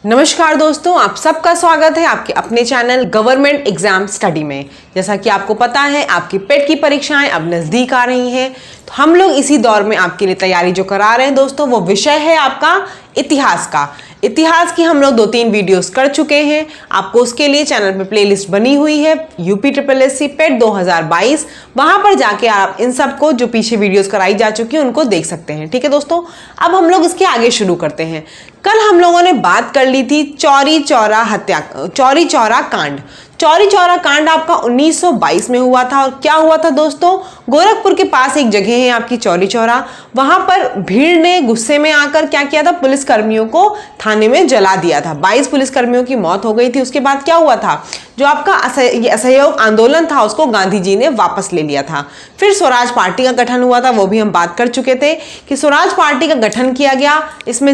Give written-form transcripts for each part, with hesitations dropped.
नमस्कार दोस्तों, आप सबका स्वागत है आपके अपने चैनल गवर्नमेंट एग्जाम स्टडी में। जैसा कि आपको पता है आपकी पेट की परीक्षाएं अब नज़दीक आ रही हैं, तो हम लोग इसी दौर में आपके लिए तैयारी जो करा रहे हैं दोस्तों, वो विषय है आपका इतिहास का। इतिहास की हम लोग 2-3 वीडियोस कर चुके हैं। आपको उसके लिए चैनल पे प्लेलिस्ट बनी हुई है UPSSC पेट 2022, वहां पर जाके आप इन सबको जो पीछे वीडियोस कराई जा चुकी हैं उनको देख सकते हैं। ठीक है दोस्तों, अब हम लोग इसके आगे शुरू करते हैं। कल हम लोगों ने बात कर ली थी चौरी चौरा कांड। चौरी चौरा कांड आपका 1922 में हुआ था। और क्या हुआ था दोस्तों, गोरखपुर के पास एक जगह है आपकी चौरी चौरा, वहां पर भीड़ ने गुस्से में आकर क्या किया था, पुलिसकर्मियों को थाने में जला दिया था। 22 पुलिसकर्मियों की मौत हो गई थी। उसके बाद क्या हुआ था, जो आपका असहयोग आंदोलन था उसको गांधी जी ने वापस ले लिया था। फिर स्वराज पार्टी का गठन हुआ था, वो भी हम बात कर चुके थे कि स्वराज पार्टी का गठन किया गया। इसमें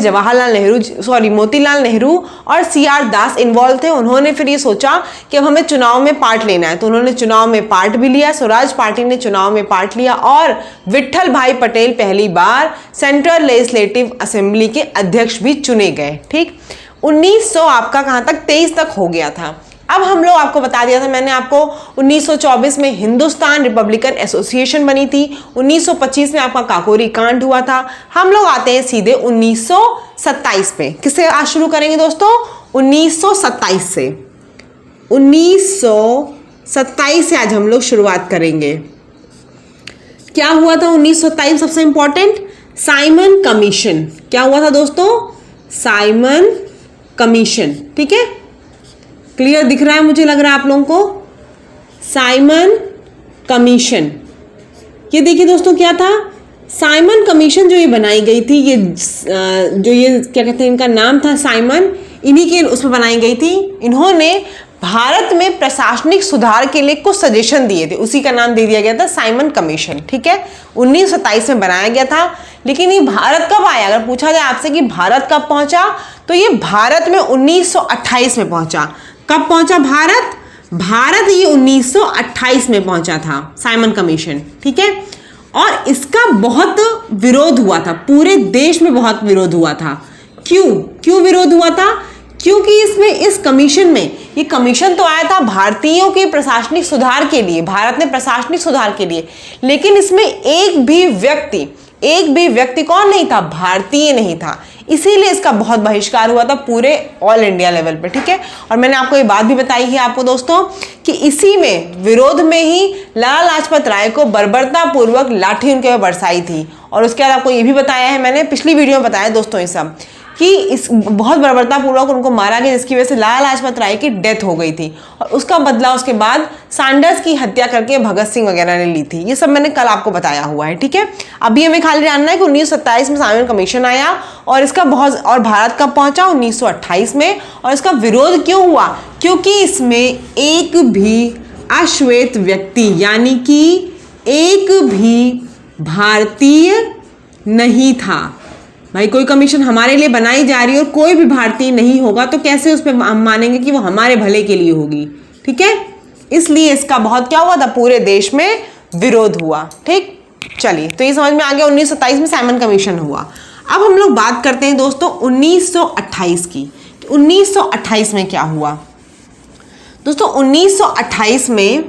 मोतीलाल नेहरू और CR दास इन्वॉल्व थे। उन्होंने फिर ये सोचा कि अब हमें चुनाव में पार्ट लेना है, तो उन्होंने चुनाव में पार्ट भी लिया। स्वराज पार्टी ने चुनाव में पार्ट लिया और विट्ठल भाई पटेल पहली बार सेंट्रल लेजिस्लेटिव असेंबली के अध्यक्ष भी चुने गए। ठीक, 1900 आपका कहां तक 23 तक हो गया था। अब हम लोग आपको बता दिया था मैंने आपको 1924 में हिंदुस्तान रिपब्लिकन एसोसिएशन बनी थी। 1925 में आपका काकोरी कांड हुआ था। हम लोग आते हैं सीधे 1927 पे। किससे आज शुरू करेंगे दोस्तों, 1927 से। 1927 से आज हम लोग शुरुआत करेंगे। क्या हुआ था 1927, सबसे इंपॉर्टेंट, साइमन कमीशन। क्या हुआ था दोस्तों, साइमन कमीशन। ठीक है, क्लियर दिख रहा है मुझे लग रहा है आप लोगों को, साइमन कमीशन। ये देखिए दोस्तों क्या था, साइमन कमीशन जो ये बनाई गई थी, ये क्या कहते हैं, इनका नाम था साइमन, इन्हीं के उसमें बनाई गई थी। इन्होंने भारत में प्रशासनिक सुधार के लिए कुछ सजेशन दिए थे, उसी का नाम दे दिया गया था साइमन कमीशन। ठीक है, 1927 में बनाया गया था। लेकिन ये भारत कब आया, अगर पूछा जाए आपसे कि भारत कब पहुंचा, तो ये भारत में 1928 में पहुंचा। कब पहुंचा भारत ये 1928 में पहुंचा था साइमन कमीशन। ठीक है, और इसका बहुत विरोध हुआ था, पूरे देश में बहुत विरोध हुआ था। क्यों विरोध हुआ था, क्योंकि इस कमीशन में, ये कमीशन तो आया था भारतीयों के प्रशासनिक सुधार के लिए, भारत ने प्रशासनिक सुधार के लिए, लेकिन इसमें एक भी व्यक्ति कौन नहीं था, भारतीय नहीं था। इसीलिए इसका बहुत बहिष्कार हुआ था पूरे ऑल इंडिया लेवल पे। ठीक है, और मैंने आपको ये बात भी बताई है आपको दोस्तों कि इसी में विरोध में ही लाला लाजपत राय को बर्बरता पूर्वक लाठी उनके ऊपर बरसाई थी। और उसके बाद आपको ये भी बताया है मैंने पिछली वीडियो में बताया दोस्तों ये सब, कि इस बहुत बर्बरता पूर्वक उनको मारा गया, जिसकी वजह से लाला लाजपत राय की डेथ हो गई थी। और उसका बदला उसके बाद सैंडर्स की हत्या करके भगत सिंह वगैरह ने ली थी। ये सब मैंने कल आपको बताया हुआ है। ठीक है, अभी हमें खाली जानना है कि 1927 में साइमन कमीशन आया और और भारत कब पहुंचा, 1928 में। और इसका विरोध क्यों हुआ, क्योंकि इसमें एक भी अश्वेत व्यक्ति, यानी कि एक भी भारतीय नहीं था। भाई कोई कमीशन हमारे लिए बनाई जा रही है और कोई भी भारतीय नहीं होगा, तो कैसे उस पर हम मानेंगे कि वो हमारे भले के लिए होगी। ठीक है, इसलिए इसका बहुत क्या हुआ था, पूरे देश में विरोध हुआ। ठीक, चलिए, तो ये समझ में आ गया 1927 में साइमन कमीशन हुआ। अब हम लोग बात करते हैं दोस्तों 1928 की। तो 1928 में क्या हुआ दोस्तों, 1928 में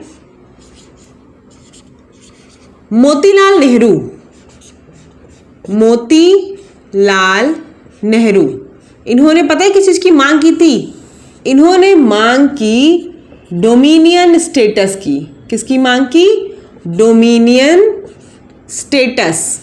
मोतीलाल नेहरू, इन्होंने पता है किस चीज की मांग की थी, इन्होंने मांग की डोमिनियन स्टेटस की। किसकी मांग की, डोमिनियन स्टेटस।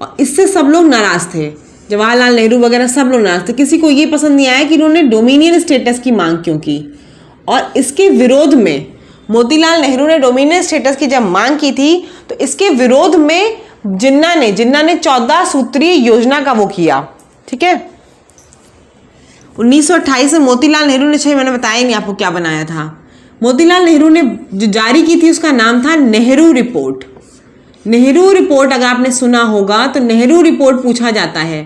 और इससे सब लोग नाराज थे, जवाहरलाल नेहरू वगैरह सब लोग नाराज थे। किसी को ये पसंद नहीं आया कि इन्होंने डोमिनियन स्टेटस की मांग क्यों की। और इसके विरोध में मोतीलाल नेहरू ने डोमिनियन स्टेटस की जब मांग की थी, तो इसके विरोध में जिन्ना ने 14 सूत्रीय योजना का वो किया। ठीक है, 1928 में मोतीलाल नेहरू ने, मैंने बताया नहीं आपको क्या बनाया था। मोतीलाल नेहरू ने जो जारी की थी उसका नाम था नेहरू रिपोर्ट। नेहरू रिपोर्ट अगर आपने सुना होगा तो नेहरू रिपोर्ट पूछा जाता है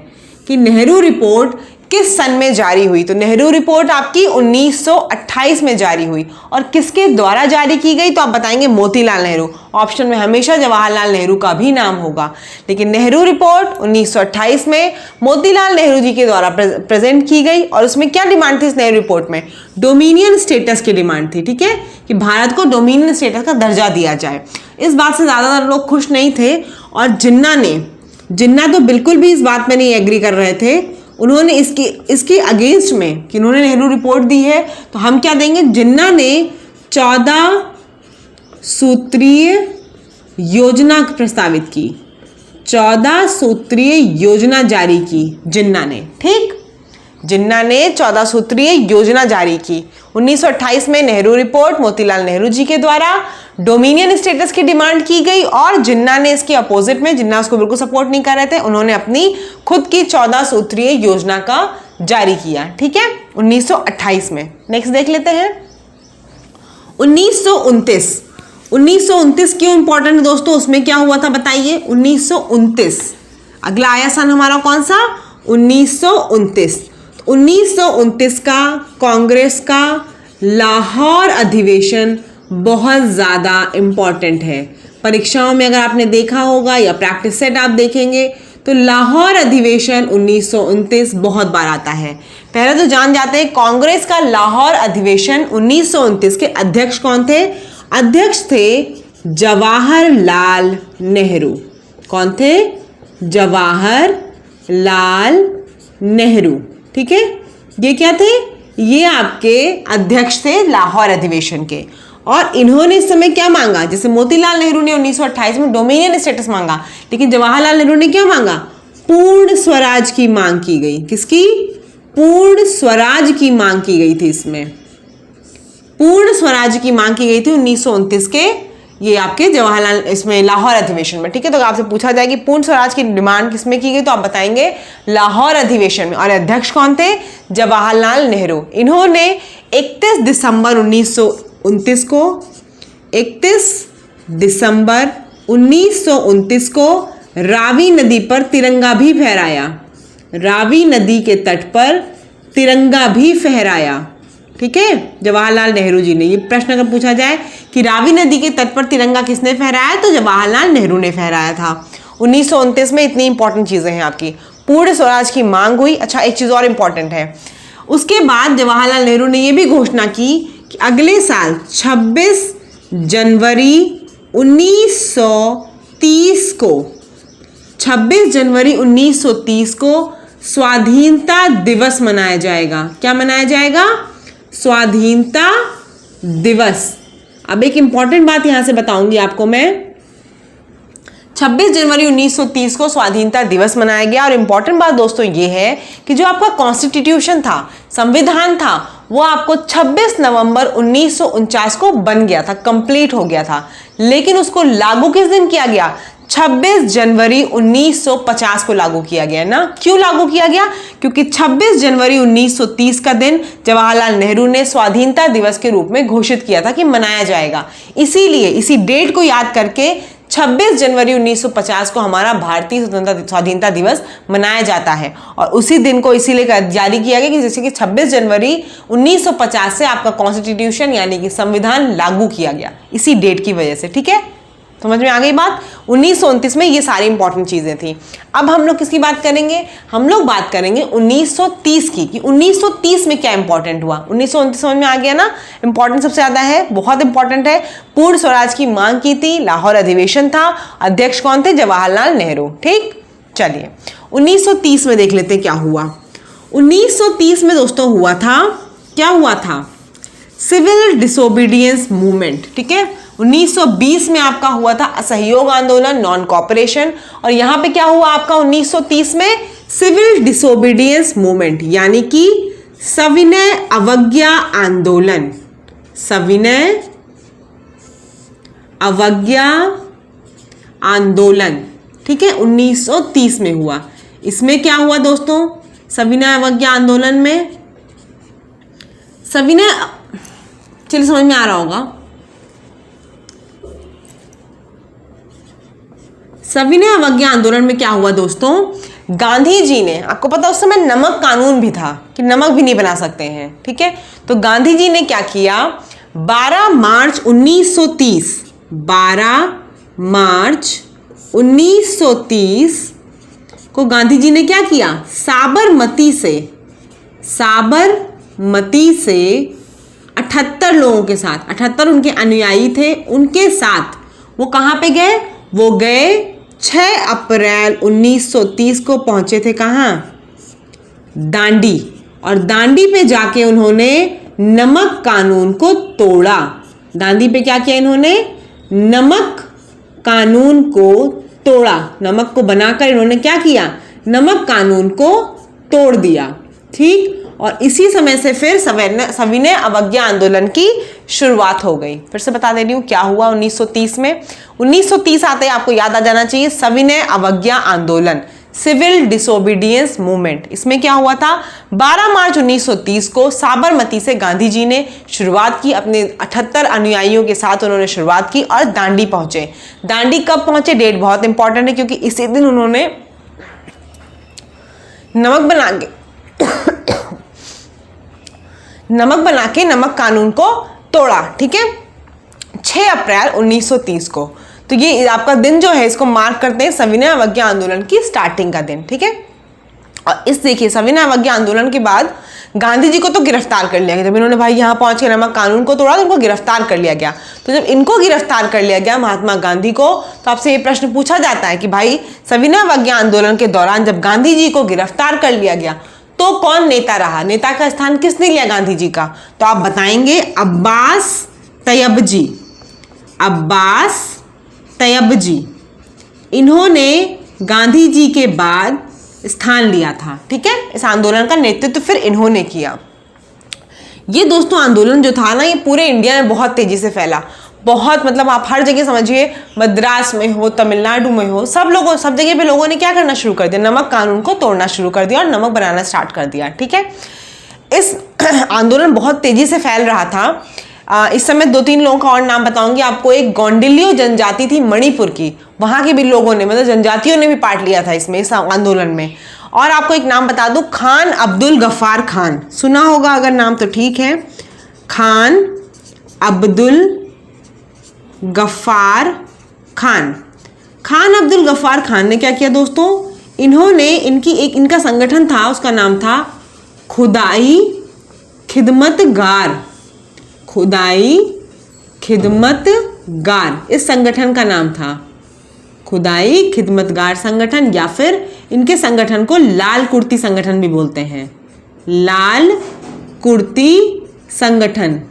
कि नेहरू रिपोर्ट किस सन में जारी हुई? तो नेहरू रिपोर्ट आपकी 1928 में जारी हुई। और किसके द्वारा जारी की गई? तो आप बताएंगे मोतीलाल नेहरू। ऑप्शन में हमेशा जवाहरलाल नेहरू का भी नाम होगा, लेकिन नेहरू रिपोर्ट 1928 में मोतीलाल नेहरू जी के द्वारा प्रेजेंट की गई। और उसमें क्या डिमांड थी इस नेहरू रिपोर्ट में? डोमिनियन स्टेटस की डिमांड थी, ठीक है, कि भारत को डोमिनियन स्टेटस का दर्जा दिया जाए। इस बात से ज़्यादातर लोग खुश नहीं थे, और जिन्ना तो बिल्कुल भी इस बात में नहीं एग्री कर रहे थे। उन्होंने इसके अगेंस्ट में कि उन्होंने नेहरू रिपोर्ट दी है, तो हम क्या देंगे? जिन्ना ने 14 सूत्रीय योजना प्रस्तावित की, 14 सूत्रीय योजना जारी की जिन्ना ने, ठीक, जिन्ना ने 14 सूत्रीय योजना जारी की 1928 में। नेहरू रिपोर्ट मोतीलाल नेहरू जी के द्वारा डोमिनियन स्टेटस की डिमांड की गई, और जिन्ना ने इसके अपोजिट में, जिन्ना उसको बिल्कुल सपोर्ट नहीं कर रहे थे, उन्होंने अपनी खुद की 14 सूत्रीय योजना का जारी किया, ठीक है, 1928 में। नेक्स्ट देख लेते हैं 1929 क्यों इंपॉर्टेंट है दोस्तों? उसमें क्या हुआ था बताइए? 1929 अगला आया सन हमारा कौन सा? 1929। 1929 का कांग्रेस का लाहौर अधिवेशन बहुत ज़्यादा इम्पॉर्टेंट है। परीक्षाओं में अगर आपने देखा होगा या प्रैक्टिस सेट आप देखेंगे तो लाहौर अधिवेशन 1929 बहुत बार आता है। पहले तो जान जाते हैं कांग्रेस का लाहौर अधिवेशन 1929 के अध्यक्ष कौन थे? अध्यक्ष थे जवाहरलाल नेहरू। कौन थे? जवाहरलाल नेहरू, ठीक है। ये क्या थे? ये आपके अध्यक्ष थे लाहौर अधिवेशन के। और इन्होंने इस समय क्या मांगा? जैसे मोतीलाल नेहरू ने 1928 में डोमिनियन स्टेटस मांगा, लेकिन जवाहरलाल नेहरू ने क्या मांगा? पूर्ण स्वराज की मांग की गई। किसकी? पूर्ण स्वराज की मांग की गई थी। इसमें पूर्ण स्वराज की मांग की गई थी 1929 के ये आपके जवाहरलाल इसमें लाहौर अधिवेशन में, ठीक है। तो आपसे पूछा जाए कि पूर्ण स्वराज की डिमांड किसमें की गई, तो आप बताएंगे लाहौर अधिवेशन में। और अध्यक्ष कौन थे? जवाहरलाल नेहरू। इन्होंने 31 दिसंबर 1929 को 31 दिसंबर 1929 को रावी नदी पर तिरंगा भी फहराया। रावी नदी के तट पर तिरंगा भी फहराया, ठीक है, जवाहरलाल नेहरू जी ने। ये प्रश्न अगर पूछा जाए कि रावी नदी के तट पर तिरंगा किसने फहराया, तो जवाहरलाल नेहरू ने फहराया था। 1929 में इतनी इंपॉर्टेंट चीजें हैं आपकी। पूर्ण स्वराज की मांग हुई। अच्छा, एक चीज और इंपॉर्टेंट है, उसके बाद जवाहरलाल नेहरू ने यह भी घोषणा की कि अगले साल 26 जनवरी 1930 को 26 जनवरी 1930 को स्वाधीनता दिवस मनाया जाएगा। क्या मनाया जाएगा? स्वाधीनता दिवस। अब एक इंपॉर्टेंट बात यहां से बताऊंगी आपको मैं। 26 जनवरी 1930 को स्वाधीनता दिवस मनाया गया। और इंपॉर्टेंट बात दोस्तों ये है कि जो आपका कॉन्स्टिट्यूशन था, संविधान था, वो आपको 26 नवंबर 1949 को बन गया था, कंप्लीट हो गया था। लेकिन उसको लागू किस दिन किया गया? 26 जनवरी 1950 को लागू किया गया ना। क्यों लागू किया गया? क्योंकि 26 जनवरी 1930 का दिन जवाहरलाल नेहरू ने स्वाधीनता दिवस के रूप में घोषित किया था कि मनाया जाएगा। इसीलिए इसी डेट को याद करके 26 जनवरी 1950 को हमारा भारतीय स्वाधीनता दिवस मनाया जाता है। और उसी दिन को इसीलिए जारी किया गया कि जैसे कि 26 जनवरी 1950 से आपका कॉन्स्टिट्यूशन यानी कि संविधान लागू किया गया, इसी डेट की वजह से, ठीक है। समझ में आ गई बात? 1929 में ये सारी इंपॉर्टेंट चीजें थी। अब हम लोग किसकी बात करेंगे? हम लोग बात करेंगे 1930 की, कि 1930 में क्या इंपॉर्टेंट हुआ। 1929 समझ में आ गया ना? इंपॉर्टेंट सबसे ज्यादा है, बहुत इंपॉर्टेंट है। पूर्ण स्वराज की मांग की थी, लाहौर अधिवेशन था, अध्यक्ष कौन थे? जवाहरलाल नेहरू, ठीक। चलिए 1930 में देख लेते हैं क्या हुआ। 1930 में दोस्तों हुआ था, क्या हुआ था? सिविल डिसोबीडियंस मूवमेंट, ठीक है। 1920 में आपका हुआ था असहयोग आंदोलन, नॉन कॉपरेशन। और यहां पे क्या हुआ आपका 1930 में? सिविल डिसोबीडियंस मूवमेंट, यानी कि सविनय अवज्ञा आंदोलन। सविनय अवज्ञा आंदोलन, ठीक है, 1930 में हुआ। इसमें क्या हुआ दोस्तों? सविनय अवज्ञा आंदोलन में सविनय, चलिए समझ में आ रहा होगा। सविनय अवज्ञा आंदोलन में क्या हुआ दोस्तों? गांधी जी ने, आपको पता उस समय नमक कानून भी था कि नमक भी नहीं बना सकते हैं, ठीक है। तो गांधी जी ने क्या किया, 12 मार्च 1930, 12 मार्च 1930 को गांधी जी ने क्या किया, साबरमती से 78 लोगों के साथ, 78 उनके अनुयायी थे, उनके साथ वो कहाँ पे गए, वो गए 6 अप्रैल 1930 को पहुंचे थे कहाँ, दांडी। और दांडी पे जाके उन्होंने नमक कानून को तोड़ा। दांडी पे क्या किया इन्होंने, नमक कानून को तोड़ा। नमक को बनाकर इन्होंने क्या किया, नमक कानून को तोड़ दिया, ठीक। और इसी समय से फिर सविनय अवज्ञा आंदोलन की शुरुआत हो गई। फिर से बता दे रही हूँ क्या हुआ 1930 में। 1930 आते ही आपको याद आ जाना चाहिए सविनय अवज्ञा आंदोलन, सिविल डिसोबीडियंस मूवमेंट। इसमें क्या हुआ था, 12 मार्च 1930 को साबरमती से गांधी जी ने शुरुआत की, अपने 78 अनुयायियों के साथ उन्होंने शुरुआत की और दांडी पहुंचे। दांडी कब पहुंचे, डेट बहुत इंपॉर्टेंट है क्योंकि इसी दिन उन्होंने नमक बना के नमक कानून को तोड़ा, ठीक है, 6 अप्रैल 1930 को। तो ये आपका दिन जो है इसको मार्क करते हैं सविनय अवज्ञा आंदोलन की स्टार्टिंग का दिन, ठीक है। और इस देखिए सविनय अवज्ञा आंदोलन के बाद गांधी जी को तो गिरफ्तार कर लिया गया। जब इन्होंने भाई यहाँ पहुंच के नमक कानून को तोड़ा तो इनको गिरफ्तार कर लिया गया। तो जब इनको गिरफ्तार कर लिया गया महात्मा गांधी को, तो आपसे ये प्रश्न पूछा जाता है कि भाई सविनय अवज्ञा आंदोलन के दौरान जब गांधी जी को गिरफ्तार कर लिया गया तो कौन नेता रहा, नेता का स्थान किसने लिया गांधी जी का, तो आप बताएंगे अब्बास तैयब जी। इन्होंने गांधी जी के बाद स्थान लिया था, ठीक है। इस आंदोलन का नेतृत्व फिर इन्होंने किया। ये दोस्तों आंदोलन जो था ना, ये पूरे इंडिया में बहुत तेजी से फैला, बहुत, मतलब आप हर जगह समझिए, मद्रास में हो, तमिलनाडु में हो, सब जगह पे लोगों ने क्या करना शुरू कर दिया, नमक कानून को तोड़ना शुरू कर दिया और नमक बनाना स्टार्ट कर दिया, ठीक है। इस आंदोलन बहुत तेजी से फैल रहा था। इस समय 2-3 लोगों का और नाम बताऊंगी आपको। एक गोंडिलियो जनजाति थी मणिपुर की, वहां के भी लोगों ने, मतलब जनजातियों ने भी पार्ट लिया था इसमें, इस आंदोलन में। और आपको एक नाम बता दूं, खान अब्दुल गफ्फार खान, सुना होगा अगर नाम तो ठीक है, खान अब्दुल गफ्फार खान। खान अब्दुल गफ्फार खान ने क्या किया दोस्तों, इन्होंने इनका संगठन था, उसका नाम था खुदाई खिदमतगार, इस संगठन का नाम था खुदाई खिदमतगार संगठन, या फिर इनके संगठन को लाल कुर्ती संगठन भी बोलते हैं, लाल कुर्ती संगठन।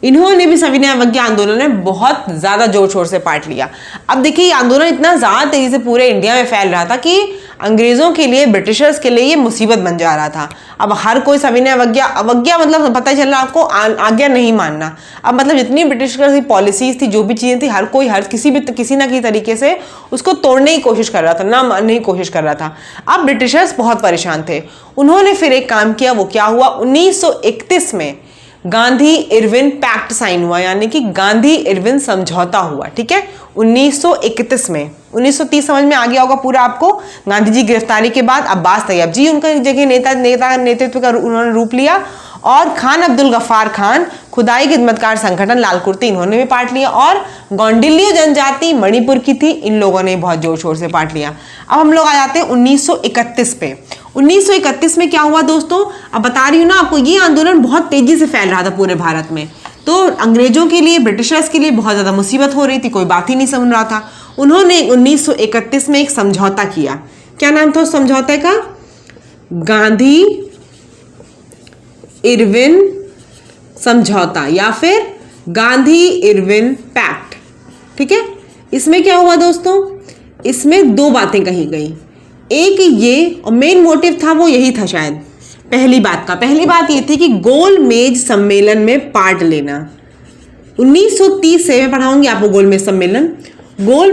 इन्होंने भी सविनय अवज्ञा आंदोलन में बहुत ज़्यादा जोर शोर से पार्ट लिया। अब देखिए ये आंदोलन इतना ज़्यादा तेज़ी से पूरे इंडिया में फैल रहा था कि अंग्रेज़ों के लिए, ब्रिटिशर्स के लिए ये मुसीबत बन जा रहा था। अब हर कोई सविनय अवज्ञा मतलब पता चल रहा आपको, आज्ञा नहीं मानना। अब मतलब जितनी ब्रिटिशर्स की पॉलिसीज थी, जो भी चीज़ें थी, हर कोई किसी ना किसी तरीके से उसको तोड़ने की कोशिश कर रहा था, ना मानने की कोशिश कर रहा था। अब ब्रिटिशर्स बहुत परेशान थे। उन्होंने फिर एक काम किया, वो क्या हुआ, 1931 में गांधी इरविन पैक्ट साइन हुआ, यानी कि गांधी इरविन समझौता हुआ, ठीक है, 1931 में। 1930 समझ में आ गया होगा पूरा आपको। गांधी जी गिरफ्तारी के बाद अब्बास तैयब जी उनका जगह नेता नेतृत्व का उन्होंने रूप लिया, और खान अब्दुल गफ्फार खान खुदाई खिदमतगार संगठन लाल कुर्ती, इन्होंने भी पार्ट लिया, और गोंडिलियो जनजाति मणिपुर की थी, इन लोगों ने बहुत जोर शोर से पार्ट लिया। अब हम लोग आ जाते हैं 1931 पे। 1931 में क्या हुआ दोस्तों, अब बता रही हूँ ना आपको, ये आंदोलन बहुत तेजी से फैल रहा था पूरे भारत में। तो अंग्रेजों के लिए, ब्रिटिशर्स के लिए बहुत ज़्यादा मुसीबत हो रही थी, कोई बात ही नहीं समझ रहा था। उन्होंने 1931 में एक समझौता किया। क्या नाम था उस समझौते का, गांधी इरविन समझौता, या फिर गांधी इरविन पैक्ट, ठीक है। इसमें क्या हुआ दोस्तों, इसमें 2 बातें कही गई। एक ये, और मेन मोटिव था वो यही था शायद, पहली बात ये थी कि गोल मेज सम्मेलन में पार्ट लेना। 1930 से मैं पढ़ाऊंगी आपको गोल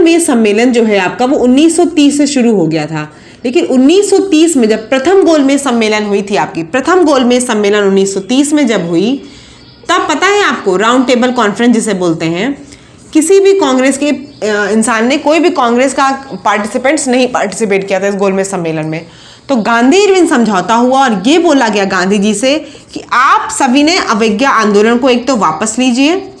मेज सम्मेलन जो है आपका, वो 1930 से शुरू हो गया था। लेकिन 1930 में जब प्रथम गोल मेज सम्मेलन हुई थी आपकी, प्रथम गोल मेज सम्मेलन 1930 में जब हुई, तब पता है आपको, राउंड टेबल कॉन्फ्रेंस जिसे बोलते हैं, किसी भी कांग्रेस के इंसान ने, कोई भी कांग्रेस का पार्टिसिपेंट्स नहीं पार्टिसिपेट किया था इस गोलमेज सम्मेलन में। तो गांधी इरविन समझौता हुआ और ये बोला गया गांधी जी से कि आप सविनय अवज्ञा आंदोलन को एक तो वापस लीजिए,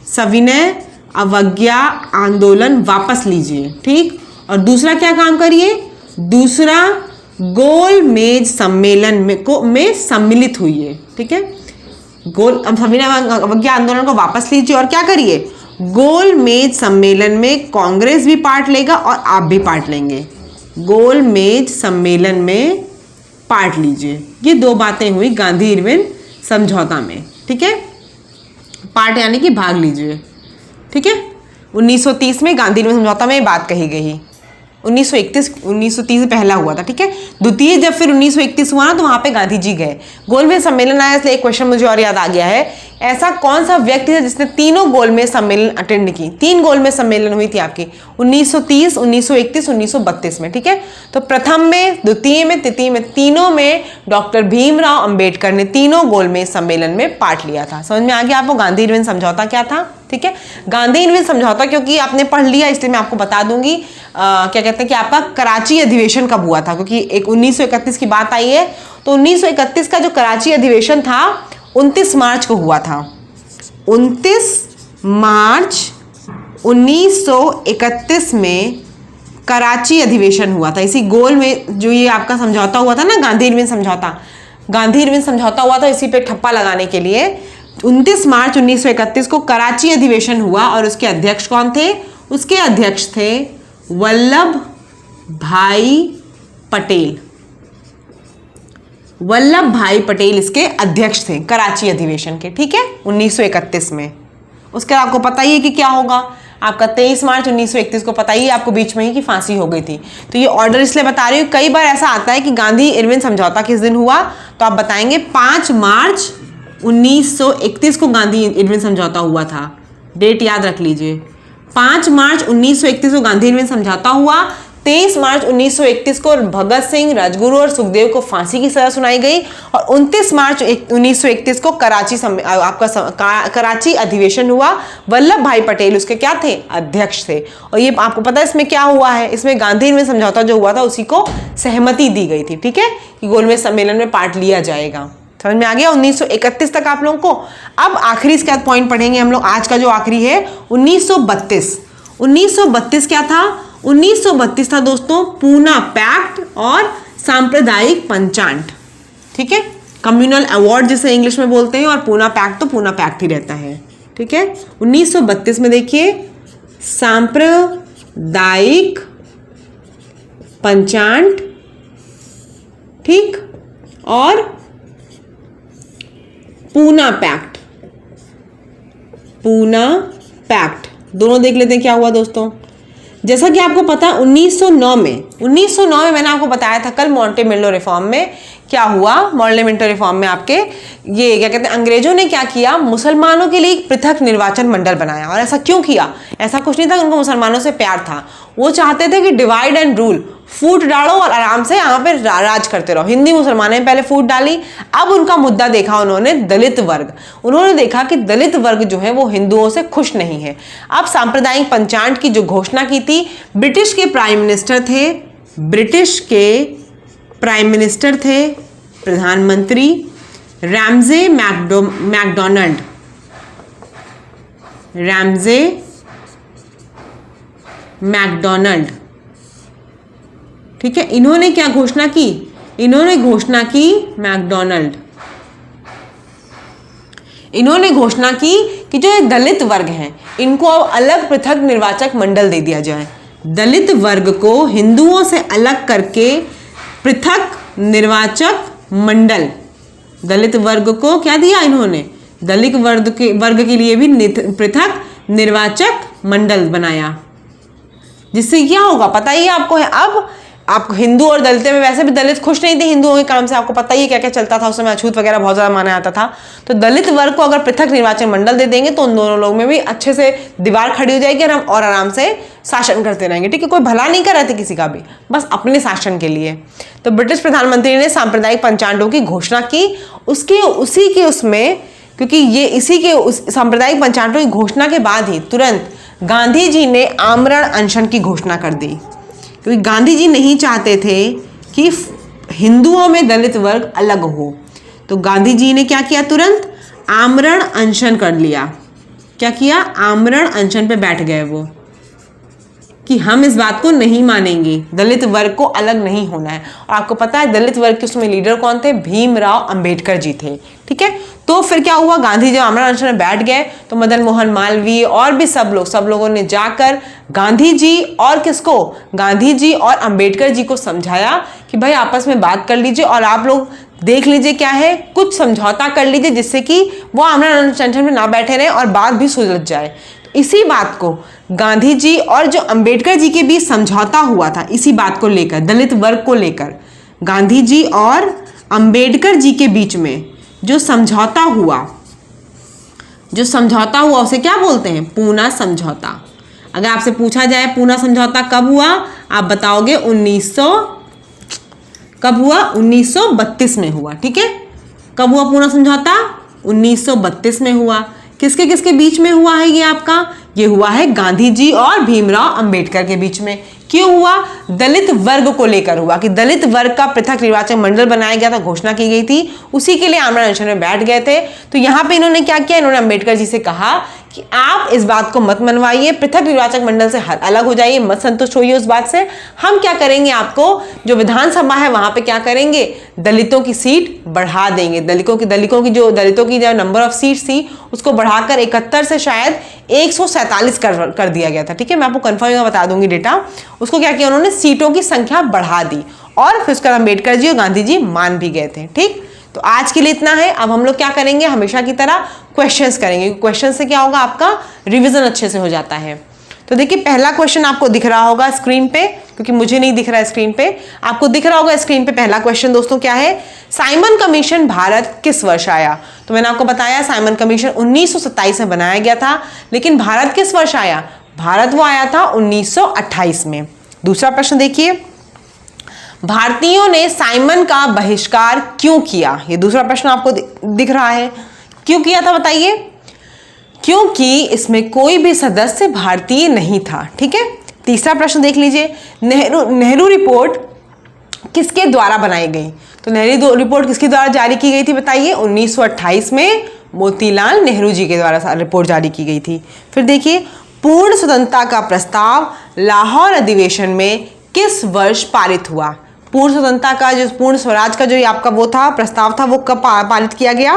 सविनय अवज्ञा आंदोलन वापस लीजिए, ठीक, और दूसरा क्या काम करिए, दूसरा गोलमेज सम्मेलन में सम्मिलित हुई, ठीक है। अब सविनय अवज्ञा आंदोलन को वापस लीजिए और क्या करिए, गोलमेज सम्मेलन में कांग्रेस भी पार्ट लेगा और आप भी पार्ट लेंगे, गोलमेज सम्मेलन में पार्ट लीजिए। ये दो बातें हुई गांधी इरविन समझौता में, ठीक है। पार्ट यानी कि भाग लीजिए, ठीक है। 1930 में गांधी इरविन समझौता में ये बात कही गई। 1930 में पहला हुआ था, ठीक है। द्वितीय जब फिर 1931 हुआ ना, तो वहां पे गांधी जी गए, गोलमेज सम्मेलन आया। इसलिए एक क्वेश्चन मुझे और याद आ गया है, ऐसा कौन सा व्यक्ति है जिसने तीनों गोलमेज सम्मेलन अटेंड की? 3 गोलमेज सम्मेलन हुई थी आपकी 1930, 1931, 1932 में, ठीक है। तो प्रथम में, द्वितीय में, तृतीय में, तीनों में डॉक्टर भीमराव अंबेडकर ने तीनों गोलमेज सम्मेलन में पार्ट लिया था। समझ में आ गया आपको गांधी इरविन समझौता क्या था, ठीक है। गांधी इरविन समझौता क्योंकि आपने पढ़ लिया इसलिए मैं आपको बता दूंगी क्या कहते हैं कि आपका कराची अधिवेशन कब हुआ था, क्योंकि एक 1931 की बात आई है। तो 1931 का जो कराची अधिवेशन था 29 मार्च को हुआ था। 29 मार्च 1931 में कराची अधिवेशन हुआ था। इसी गोल में जो ये आपका समझौता हुआ था ना, गांधी इरविन समझौता, गांधी इरविन समझौता हुआ था इसी पे ठप्पा लगाने के लिए। 29 मार्च 1931 को कराची अधिवेशन हुआ और उसके अध्यक्ष कौन थे? उसके अध्यक्ष थे वल्लभ भाई पटेल। वल्लभ भाई पटेल इसके अध्यक्ष थे कराची अधिवेशन के, ठीक है, 1931 में। उसके आपको पता ही है कि क्या होगा आपका 23 मार्च 1931 को, पता ही है आपको बीच में ही कि फांसी हो गई थी। तो ये ऑर्डर इसलिए बता रही हूँ, कई बार ऐसा आता है कि गांधी इरविन समझौता किस दिन हुआ, तो आप बताएंगे 5 मार्च 1931 को गांधी इरविन समझौता हुआ था। डेट याद रख लीजिए, 5 मार्च 1931 को गांधी इरविन समझौता हुआ। 23 मार्च 1931 को भगत सिंह, राजगुरु और सुखदेव को फांसी की सजा सुनाई गई और 29 मार्च 1931 को कराची अधिवेशन हुआ। वल्लभ भाई पटेल उसके क्या थे? अध्यक्ष थे। और ये आपको पता है इसमें क्या हुआ है, इसमें गांधी इरविन समझौता जो हुआ था उसी को सहमति दी गई थी, ठीक है, कि गोलमेज सम्मेलन में पार्ट लिया जाएगा। समझ में आ गया 1931 तक आप लोगों को। अब आखिरी इसके बाद पॉइंट पढ़ेंगे हम लोग, आज का जो आखिरी है 1932। 1932 क्या था? 1932 था दोस्तों पूना पैक्ट और सांप्रदायिक पंचांट, ठीक है, कम्युनल अवार्ड जिसे इंग्लिश में बोलते हैं, और पूना पैक्ट तो पूना पैक्ट ही रहता है, ठीक है। 1932 में देखिए सांप्रदायिक पंचांट, ठीक, और पूना पैक्ट, पूना पैक्ट दोनों देख लेते हैं क्या हुआ दोस्तों। जैसा कि आपको पता है 1909 में मैंने आपको बताया था कल मॉन्टेमिलो रिफॉर्म में क्या हुआ। मॉन्टेमिलो रिफॉर्म में आपके ये क्या कहते हैं, अंग्रेजों ने क्या किया, मुसलमानों के लिए एक पृथक निर्वाचन मंडल बनाया। और ऐसा क्यों किया? ऐसा कुछ नहीं था, उनको मुसलमानों से प्यार था, वो चाहते थे कि डिवाइड एंड रूल, फूट डालो और आराम से यहाँ पे राज करते रहो। हिंदी मुसलमानों ने पहले फूट डाली, अब उनका मुद्दा देखा उन्होंने दलित वर्ग। उन्होंने देखा कि दलित वर्ग जो है वो हिंदुओं से खुश नहीं है। अब सांप्रदायिक पंचांट की जो घोषणा की थी, ब्रिटिश के प्राइम मिनिस्टर थे, प्रधानमंत्री रैमजे मैकडोनाल्ड, ठीक है। इन्होंने क्या घोषणा की? इन्होंने घोषणा की कि जो ये दलित वर्ग हैं इनको अब अलग पृथक निर्वाचक मंडल दे दिया जाए। दलित वर्ग को हिंदुओं से अलग करके पृथक निर्वाचक मंडल, दलित वर्ग को क्या दिया इन्होंने? दलित वर्ग के लिए भी पृथक निर्वाचक मंडल बनाया, जिससे क्या होगा पता ही आपको है। अब आपको हिंदू और दलित में, वैसे भी दलित खुश नहीं थे हिंदुओं के काम से, आपको पता ही है क्या क्या चलता था उस समय, अछूत वगैरह बहुत ज्यादा माना जाता था। तो दलित वर्ग को अगर पृथक निर्वाचन मंडल दे देंगे तो उन दोनों लोग में भी अच्छे से दीवार खड़ी हो जाएगी और हम और आराम से शासन करते रहेंगे, ठीक है। कोई भला नहीं कर रहे थे किसी का भी, बस अपने शासन के लिए। तो ब्रिटिश प्रधानमंत्री ने सांप्रदायिक पंचांटों की घोषणा की। क्योंकि ये इसी के सांप्रदायिक पंचांटों की घोषणा के बाद ही तुरंत गांधी जी ने आमरण अनशन की घोषणा कर दी, क्योंकि गांधी जी नहीं चाहते थे कि हिंदुओं में दलित वर्ग अलग हो। तो गांधी जी ने क्या किया, तुरंत आमरण अनशन कर लिया। क्या किया, आमरण अनशन पे बैठ गए वो, कि हम इस बात को नहीं मानेंगे, दलित वर्ग को अलग नहीं होना है। और आपको पता है दलित वर्ग के उसमें लीडर कौन थे, भीमराव अंबेडकर जी थे। ठीक है, तो फिर क्या हुआ, गांधी जब आमरण अनशन में बैठ गए तो मदन मोहन मालवीय और भी सब लोगों ने जाकर गांधी जी और किसको, गांधी जी और अंबेडकर जी को समझाया कि भाई आपस में बात कर लीजिए और आप लोग देख लीजिए क्या है, कुछ समझौता कर लीजिए जिससे कि वो आमरण अनशन में ना बैठे रहे और बात भी सुलझ जाए। इसी बात को गांधी जी और जो अंबेडकर जी के बीच समझौता हुआ था, इसी बात को लेकर, दलित वर्ग को लेकर गांधी जी और अंबेडकर जी के बीच में जो समझौता हुआ उसे क्या बोलते हैं, पूना समझौता। अगर आपसे पूछा जाए पूना समझौता कब हुआ, आप बताओगे 1932 में हुआ। ठीक है, कब हुआ पूना समझौता, 1932 में हुआ। किसके किसके बीच में हुआ है ये आपका, ये हुआ है गांधी जी और भीमराव अंबेडकर के बीच में। क्यों हुआ, दलित वर्ग को लेकर हुआ, कि दलित वर्ग का पृथक निर्वाचन मंडल बनाया गया था, घोषणा की गई थी, उसी के लिए आमरण अनशन में बैठ गए थे। तो यहाँ पे इन्होंने क्या किया, इन्होंने अंबेडकर जी से कहा कि आप इस बात को मत मनवाइए, पृथक निर्वाचक मंडल से अलग हो जाइए, मत संतुष्ट होइए उस बात से। हम क्या करेंगे, आपको जो विधानसभा है वहां पे क्या करेंगे, दलितों की सीट बढ़ा देंगे। दलितों की जो नंबर ऑफ सीट्स थी उसको बढ़ाकर 71 से शायद 147 कर दिया गया था। ठीक है, मैं आपको कंफर्म बता दूंगी डेटा। उसको क्या किया उन्होंने, सीटों की संख्या बढ़ा दी और फिर उसका अंबेडकर जी और गांधी जी मान भी गए थे। ठीक, तो आज के लिए इतना है। अब हम लोग क्या करेंगे, हमेशा की तरह क्वेश्चंस करेंगे। क्वेश्चन से क्या होगा, आपका रिवीजन अच्छे से हो जाता है। तो देखिए पहला क्वेश्चन आपको दिख रहा होगा स्क्रीन पे, क्योंकि मुझे नहीं दिख रहा है स्क्रीन पे, आपको दिख रहा होगा स्क्रीन पे। पहला क्वेश्चन दोस्तों क्या है, साइमन कमीशन भारत किस वर्ष आया। तो मैंने आपको बताया साइमन कमीशन 1927 में बनाया गया था, लेकिन भारत किस वर्ष आया, भारत वो आया था 1928 में। दूसरा प्रश्न देखिए, भारतीयों ने साइमन का बहिष्कार क्यों किया। ये दूसरा प्रश्न आपको दिख रहा है, क्यों किया था बताइए, क्योंकि इसमें कोई भी सदस्य भारतीय नहीं था। ठीक है, तीसरा प्रश्न देख लीजिए, नेहरू रिपोर्ट किसके द्वारा बनाई गई। तो नेहरू रिपोर्ट किसके द्वारा जारी की गई थी बताइए, 1928 में मोतीलाल नेहरू जी के द्वारा रिपोर्ट जारी की गई थी। फिर देखिए, पूर्ण स्वतंत्रता का प्रस्ताव लाहौर अधिवेशन में किस वर्ष पारित हुआ। पूर्ण स्वतंत्रता का जो पूर्ण स्वराज का जो आपका वो था प्रस्ताव था, वो कब पारित किया गया,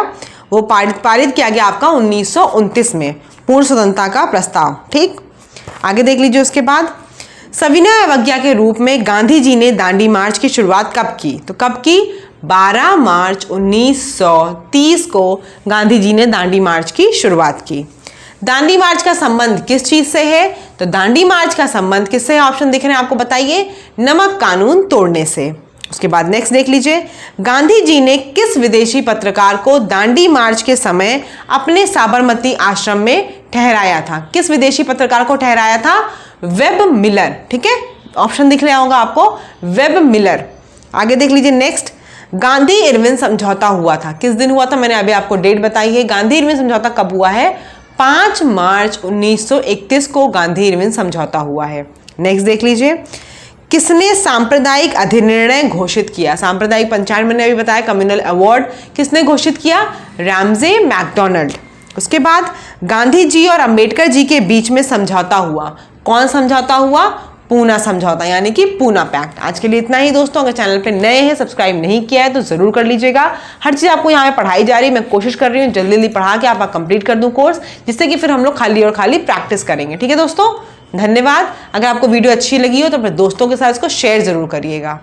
वो पारित किया गया आपका 1929 में, पूर्ण स्वतंत्रता का प्रस्ताव। ठीक, आगे देख लीजिए। उसके बाद सविनय अवज्ञा के रूप में गांधी जी ने दांडी मार्च की शुरुआत कब की। तो कब की, 12 मार्च 1930 को गांधी जी ने दांडी मार्च की शुरुआत की। दांडी मार्च का संबंध किस चीज से है, तो दांडी मार्च का संबंध किससे है, ऑप्शन दिख रहे हैं आपको, बताइए, नमक कानून तोड़ने से। उसके बाद नेक्स्ट देख लीजिए, गांधी जी ने किस विदेशी पत्रकार को दांडी मार्च के समय अपने साबरमती आश्रम में ठहराया था। किस विदेशी पत्रकार को ठहराया था, वेब मिलर। ठीक है, ऑप्शन दिख रहा होगा आपको, वेब मिलर। आगे देख लीजिए नेक्स्ट, गांधी इरविन समझौता हुआ था, किस दिन हुआ था, मैंने अभी आपको डेट बताई है। गांधी इरविन समझौता कब हुआ है, 5 मार्च 1931 को गांधी इरविन समझौता हुआ है। नेक्स्ट देख लीजिए, किसने सांप्रदायिक अधिनिर्णय घोषित किया। सांप्रदायिक पंचायत मैंने अभी बताया, कम्युनल अवार्ड किसने घोषित किया, रैमजे मैकडोनाल्ड। उसके बाद गांधी जी और अंबेडकर जी के बीच में समझौता हुआ, कौन समझौता हुआ, पूना समझौता, यानी कि पूना पैक्ट। आज के लिए इतना ही दोस्तों, अगर चैनल पे नए हैं, सब्सक्राइब नहीं किया है तो जरूर कर लीजिएगा। हर चीज़ आपको यहाँ पे पढ़ाई जा रही है, मैं कोशिश कर रही हूँ जल्दी जल्दी पढ़ा के आपका कंप्लीट कर दूँ कोर्स, जिससे कि फिर हम लोग खाली और खाली प्रैक्टिस करेंगे। ठीक है दोस्तों, धन्यवाद। अगर आपको वीडियो अच्छी लगी हो तो अपने दोस्तों के साथ इसको शेयर जरूर करिएगा।